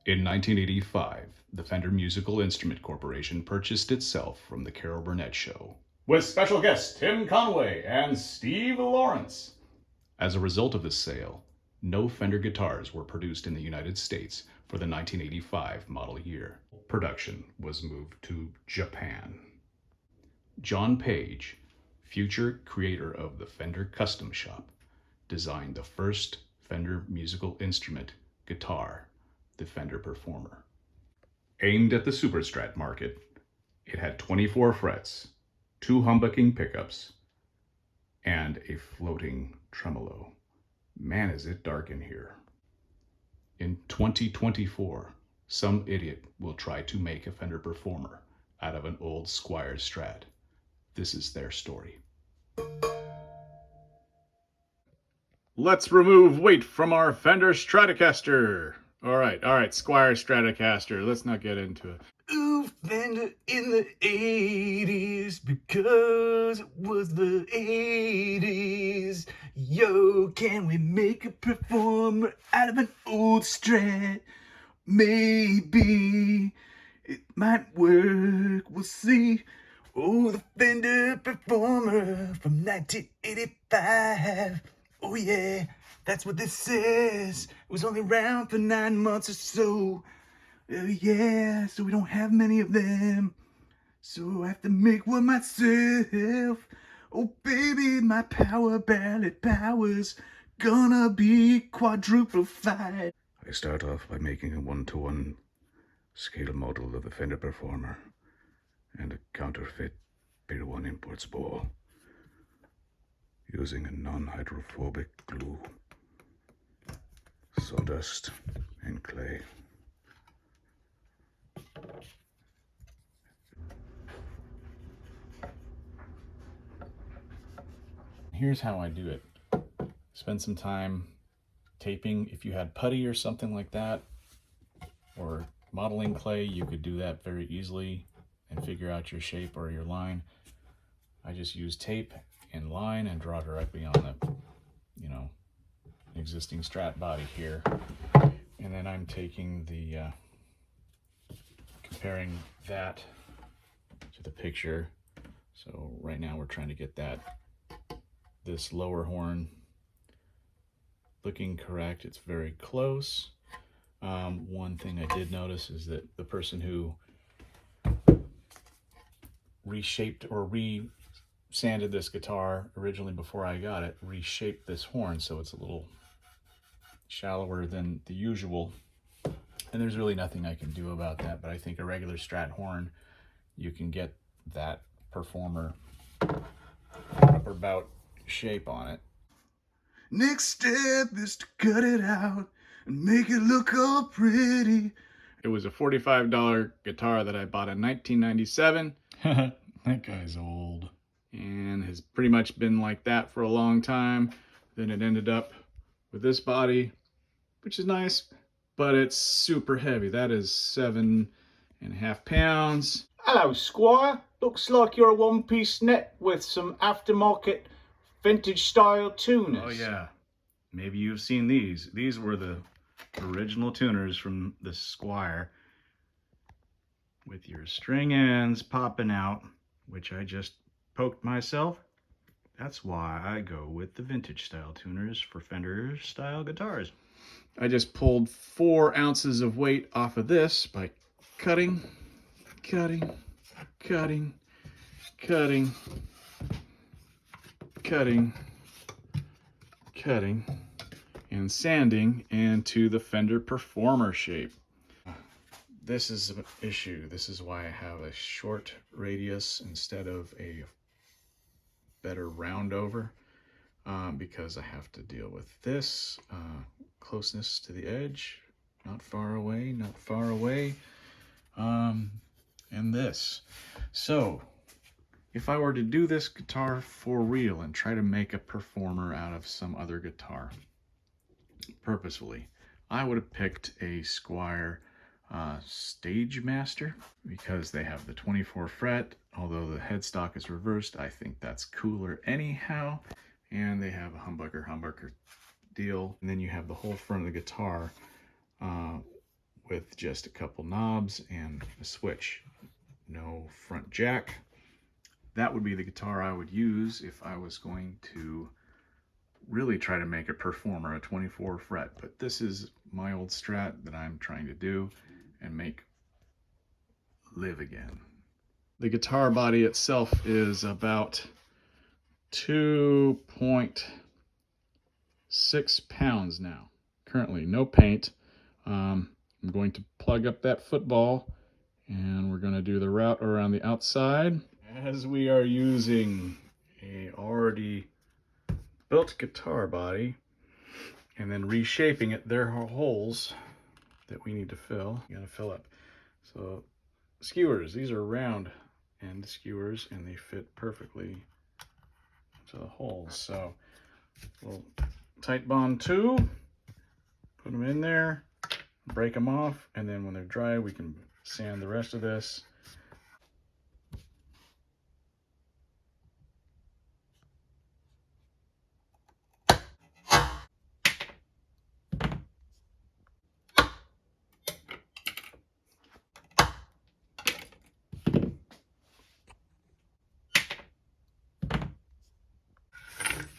In 1985, the Fender Musical Instrument Corporation purchased itself from the Carol Burnett Show, with special guests Tim Conway and Steve Lawrence. As a result of this sale, no Fender guitars were produced in the United States for the 1985 model year. Production was moved to Japan. John Page, future creator of the Fender Custom Shop, designed the first Fender musical instrument guitar, the Fender Performer. Aimed at the Super Strat market, it had 24 frets, 2 humbucking pickups, and a floating tremolo. Man, is it dark in here. In 2024, some idiot will try to make a Fender Performer out of an old Squier Strat. This is their story. Let's remove weight from our Fender Stratocaster. All right, Squier Stratocaster. Let's not get into it. Ooh, Fender in the 80s, because it was the 80s. Yo, can we make a Performer out of an old Strat? Maybe it might work, we'll see. Oh, the Fender Performer from 1985. Oh yeah, that's what this says. It was only around for 9 months or so. Yeah, so we don't have many of them. So I have to make one myself. Oh baby, my power ballad power's gonna be quadruplified. I start off by making a 1-to-1 scale model of the Fender Performer and a counterfeit Beta 1 imports ball using a non-hydrophobic glue, sawdust, and clay. Here's how I do it. Spend some time taping. If you had putty or something like that, or modeling clay, you could do that very easily and figure out your shape or your line. I just use tape and line and draw directly on the, existing Strat body here. And then I'm taking the, comparing that to the picture. So right now we're trying to get this lower horn looking correct. It's very close. One thing I did notice is that the person who reshaped or sanded this guitar originally before I got it, reshaped this horn so it's a little shallower than the usual. And there's really nothing I can do about that, but I think a regular Strat horn, you can get that Performer rubber bout shape on it. Next step is to cut it out and make it look all pretty. It was a $45 guitar that I bought in 1997. That guy's old. And has pretty much been like that for a long time. Then it ended up with this body, which is nice, but it's super heavy. That is 7.5 pounds. Hello, Squire. Looks like you're a one-piece net with some aftermarket vintage style tuners. Oh yeah, maybe you've seen these. These were the original tuners from the Squier, with your string ends popping out, which I just poked myself. That's why I go with the vintage style tuners for Fender style guitars. I just pulled 4 ounces of weight off of this by cutting, and sanding into the Fender Performer shape. This is an issue. This is why I have a short radius instead of a better round over, because I have to deal with this closeness to the edge, not far away, and this. So if I were to do this guitar for real and try to make a Performer out of some other guitar purposefully, I would have picked a Squier Stage Master, because they have the 24 fret, although the headstock is reversed. I think that's cooler anyhow. And they have a humbucker deal. And then you have the whole front of the guitar with just a couple knobs and a switch. No front jack. That would be the guitar I would use if I was going to really try to make a Performer a 24 fret, but this is my old Strat that I'm trying to do and make live again. The guitar body itself is about 2.6 pounds now. Currently no paint. I'm going to plug up that football and we're going to do the route around the outside. As we are using a already built guitar body and then reshaping it, there are holes that we need to fill. You gotta fill up. So skewers, these are round end skewers and they fit perfectly to the holes. So we'll tight bond two, put them in there, break them off, and then when they're dry we can sand the rest of this.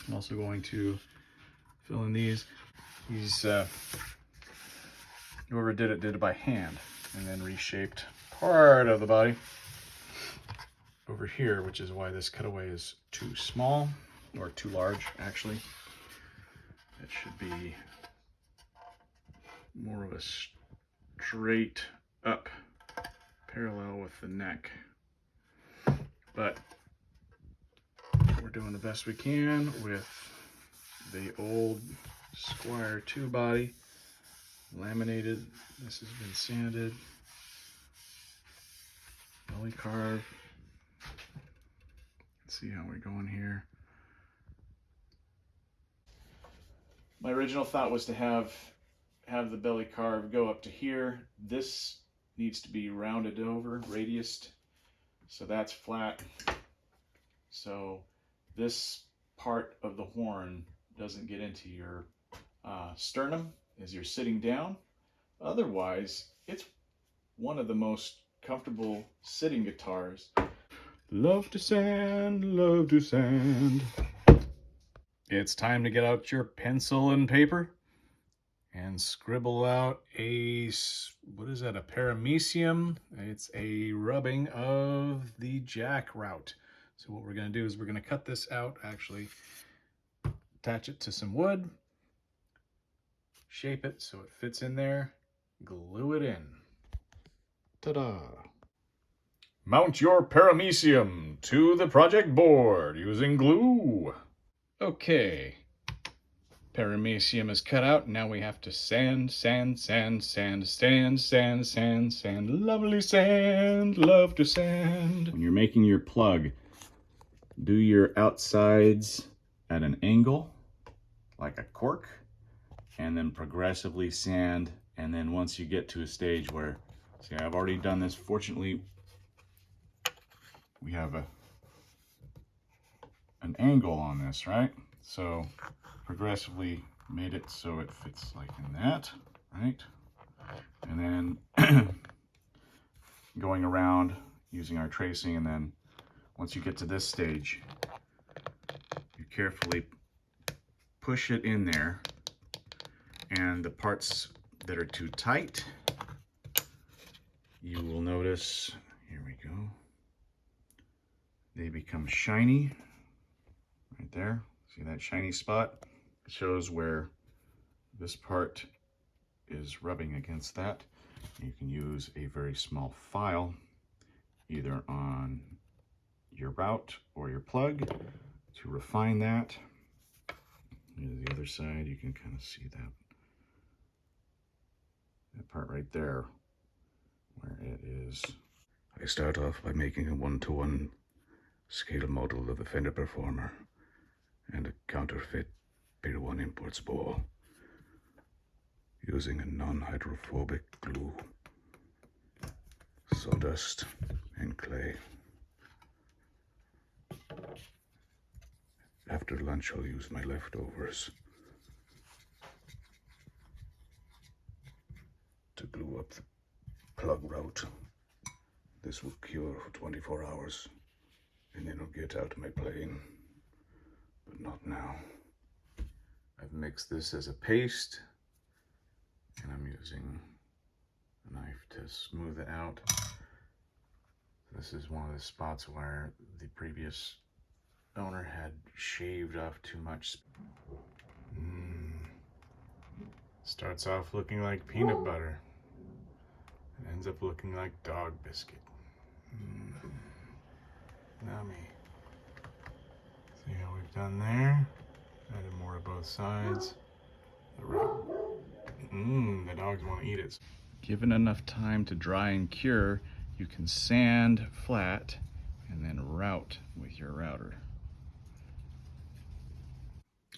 I'm also going to fill in these. Whoever did it by hand and then reshaped part of the body over here, which is why this cutaway is too small, or too large actually. It should be more of a straight up parallel with the neck. But we're doing the best we can with the old Squire 2 body, laminated. This has been sanded, belly carve. Let's see how we're going here. My original thought was to have the belly carve go up to here. This needs to be rounded over, radiused, so that's flat. So this part of the horn doesn't get into your sternum as you're sitting down. Otherwise, it's one of the most comfortable sitting guitars. Love to sand, love to sand. It's time to get out your pencil and paper and scribble out a, what is that, a paramecium? It's a rubbing of the jack route. So what we're going to do is we're going to cut this out, actually attach it to some wood, shape it so it fits in there, glue it in. Ta-da! Mount your paramecium to the project board using glue. Okay, paramecium is cut out. Now we have to sand, sand, sand, sand, sand, sand, sand, sand. Lovely sand, love to sand. When you're making your plug, do your outsides at an angle, like a cork, and then progressively sand. And then once you get to a stage where, see, I've already done this. Fortunately, we have an angle on this, right? So progressively made it so it fits like in that, right? And then going around using our tracing, and then once you get to this stage, you carefully push it in there, and the parts that are too tight, you will notice, here we go, they become shiny right there. See that shiny spot? It shows where this part is rubbing against that. You can use a very small file either on your route or your plug to refine that. Here's the other side. You can kind of see that part right there where it is. I start off by making a 1:1 scale model of the Fender Performer and a counterfeit Pier 1 imports ball using a non-hydrophobic glue, sawdust, and clay. After lunch, I'll use my leftovers. to glue up the plug route. This will cure for 24 hours, and then it'll get out of my plane, but not now. I've mixed this as a paste, and I'm using a knife to smooth it out. This is one of the spots where the previous owner had shaved off too much. Starts off looking like peanut butter. It ends up looking like dog biscuit. Yummy. See how we've done there? Added more to both sides. The dogs want to eat it. Given enough time to dry and cure, you can sand flat and then route with your router.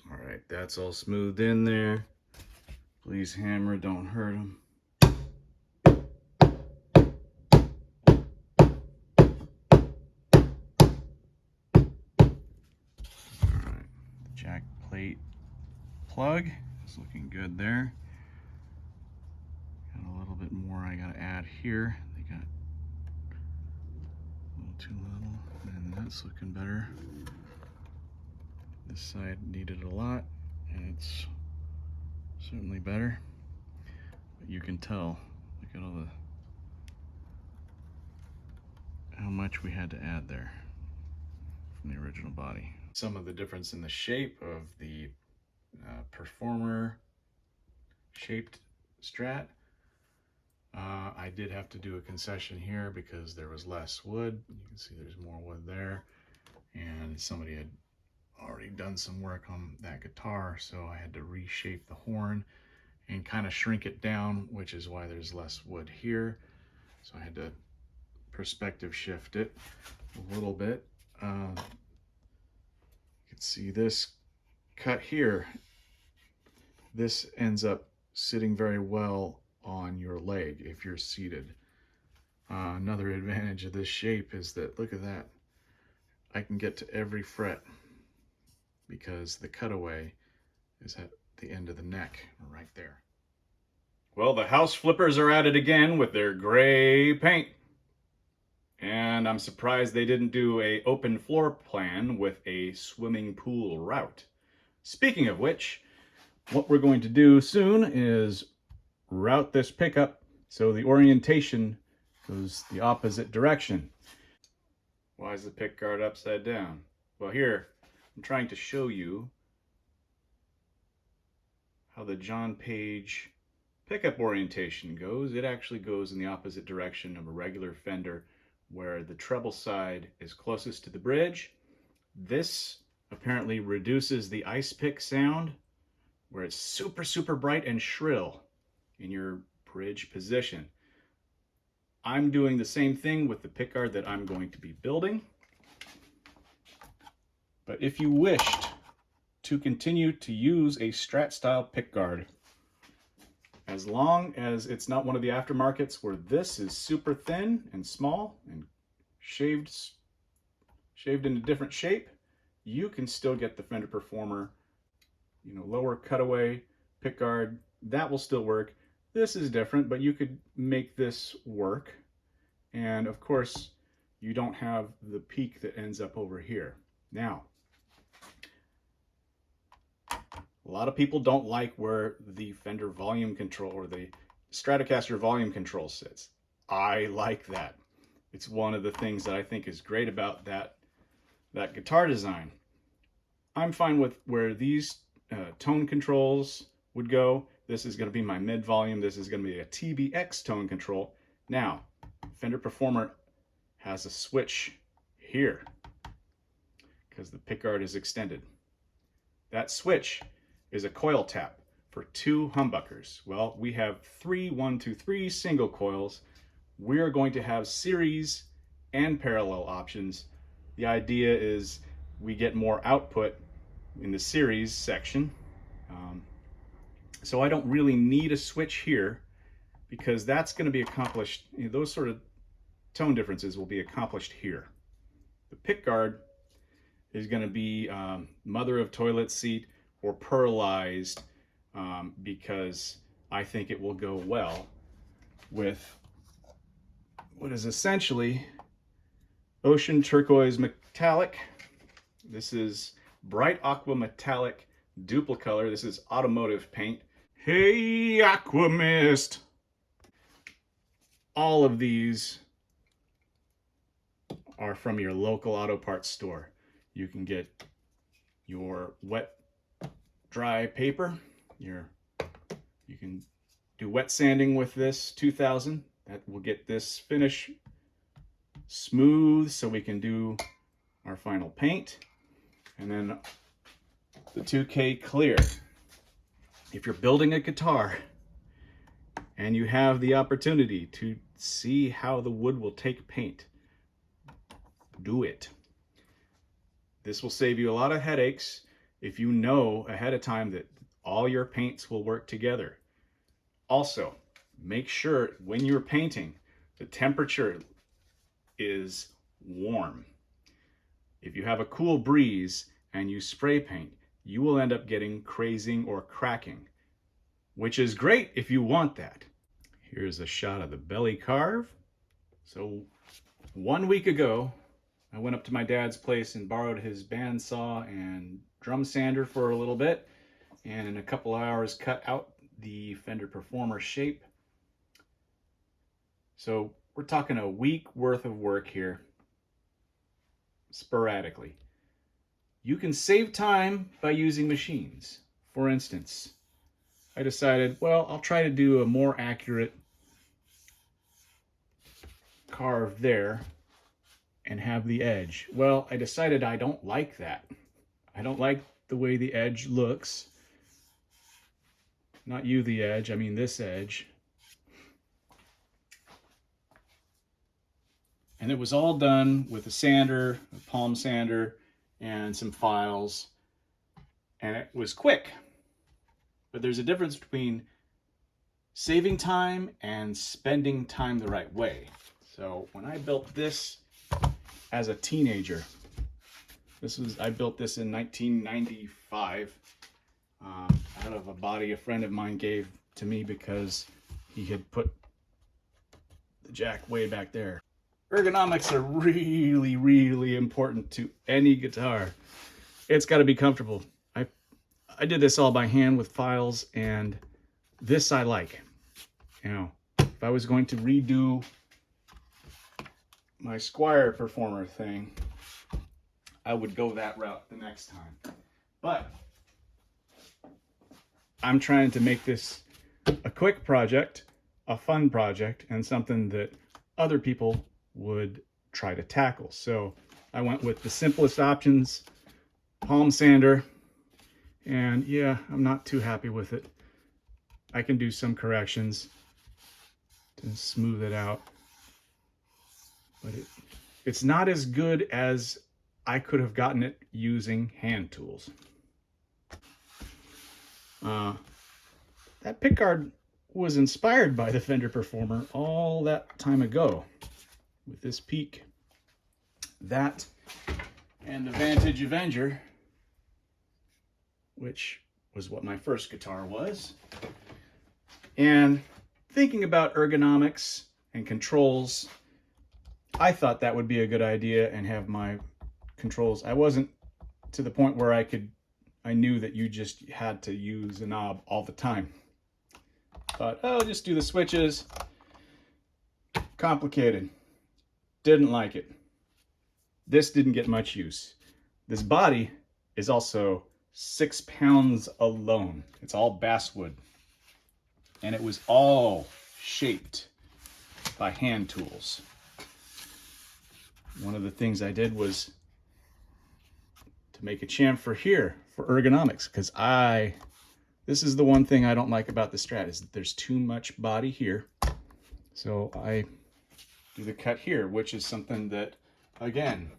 All right, that's all smoothed in there. Please hammer, don't hurt them. All right, the jack plate plug is looking good there. Got a little bit more I gotta add here. They got a little too little, and that's looking better. This side needed a lot, and it's certainly better. But you can tell, look at all how much we had to add there from the original body. Some of the difference in the shape of the Performer shaped Strat. I did have to do a concession here because there was less wood. You can see there's more wood there, and somebody had already done some work on that guitar, so I had to reshape the horn and kind of shrink it down, which is why there's less wood here. So I had to perspective shift it a little bit. You can see this cut here. This ends up sitting very well on your leg if you're seated. Another advantage of this shape is that, look at that, I can get to every fret because the cutaway is at the end of the neck, right there. Well, the house flippers are at it again with their gray paint. And I'm surprised they didn't do an open floor plan with a swimming pool route. Speaking of which, what we're going to do soon is route this pickup so the orientation goes the opposite direction. Why is the pick guard upside down? Well, here I'm trying to show you how the John Page pickup orientation goes. It actually goes in the opposite direction of a regular Fender, where the treble side is closest to the bridge. This apparently reduces the ice pick sound, where it's super, super bright and shrill in your bridge position. I'm doing the same thing with the pickguard that I'm going to be building. But if you wished to continue to use a Strat style pickguard, as long as it's not one of the aftermarkets where this is super thin and small and shaved in a different shape, you can still get the Fender Performer, lower cutaway pickguard. That will still work. This is different, but you could make this work. And of course, you don't have the peak that ends up over here. Now, a lot of people don't like where the Fender volume control or the Stratocaster volume control sits. I like that. It's one of the things that I think is great about that guitar design. I'm fine with where these tone controls would go. This is going to be my mid volume. This is going to be a TBX tone control. Now, Fender Performer has a switch here because the pickguard is extended. That switch is a coil tap for 2 humbuckers. Well, we have 3 single coils. We're going to have series and parallel options. The idea is we get more output in the series section. So I don't really need a switch here because that's going to be accomplished, those sort of tone differences will be accomplished here. The pickguard is going to be mother of toilet seat or pearlized because I think it will go well with what is essentially ocean turquoise metallic. This is bright aqua metallic duplicolor. This is automotive paint. Hey, Aqua Mist! All of these are from your local auto parts store. You can get your wet, dry paper. You can do wet sanding with this 2000. That will get this finish smooth so we can do our final paint. And then the 2K clear. If you're building a guitar and you have the opportunity to see how the wood will take paint, do it. This will save you a lot of headaches if you know ahead of time that all your paints will work together. Also, make sure when you're painting, the temperature is warm. If you have a cool breeze and you spray paint, you will end up getting crazing or cracking, which is great if you want that. Here's a shot of the belly carve. So 1 week ago, I went up to my dad's place and borrowed his bandsaw and drum sander for a little bit, and in a couple hours cut out the Fender Performer shape. So we're talking a week worth of work here, sporadically. You can save time by using machines. For instance, I decided, well, I'll try to do a more accurate carve there and have the edge. Well, I decided I don't like that. I don't like the way the edge looks. Not you, the edge, I mean this edge. And it was all done with a sander, a palm sander, and some files. And it was quick. But there's a difference between saving time and spending time the right way. So when I built this as a teenager, I built this in 1995 out of a body a friend of mine gave to me because he had put the jack way back there. Ergonomics are really, really important to any guitar. It's got to be comfortable. I did this all by hand with files, and this I like. You know, if I was going to redo my Squier Performer thing, I would go that route the next time. But I'm trying to make this a quick project, a fun project, and something that other people would try to tackle. So I went with the simplest options, palm sander, and yeah, I'm not too happy with it. I can do some corrections to smooth it out, but it's not as good as I could have gotten it using hand tools. That pickguard was inspired by the Fender Performer all that time ago, with this peak, that, and the Vantage Avenger, which was what my first guitar was. And thinking about ergonomics and controls, I thought that would be a good idea and have my controls. I wasn't to the point where I knew that you just had to use a knob all the time. Thought, oh, just do the switches. Complicated. Didn't like it. This didn't get much use. This body is also 6 pounds alone. It's all basswood. And it was all shaped by hand tools. One of the things I did was to make a chamfer here for ergonomics, because this is the one thing I don't like about the Strat, is that there's too much body here. So I do the cut here, which is something that, again,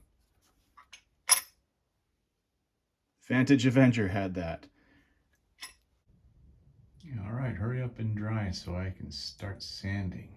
Vantage Avenger had that. All right, hurry up and dry so I can start sanding.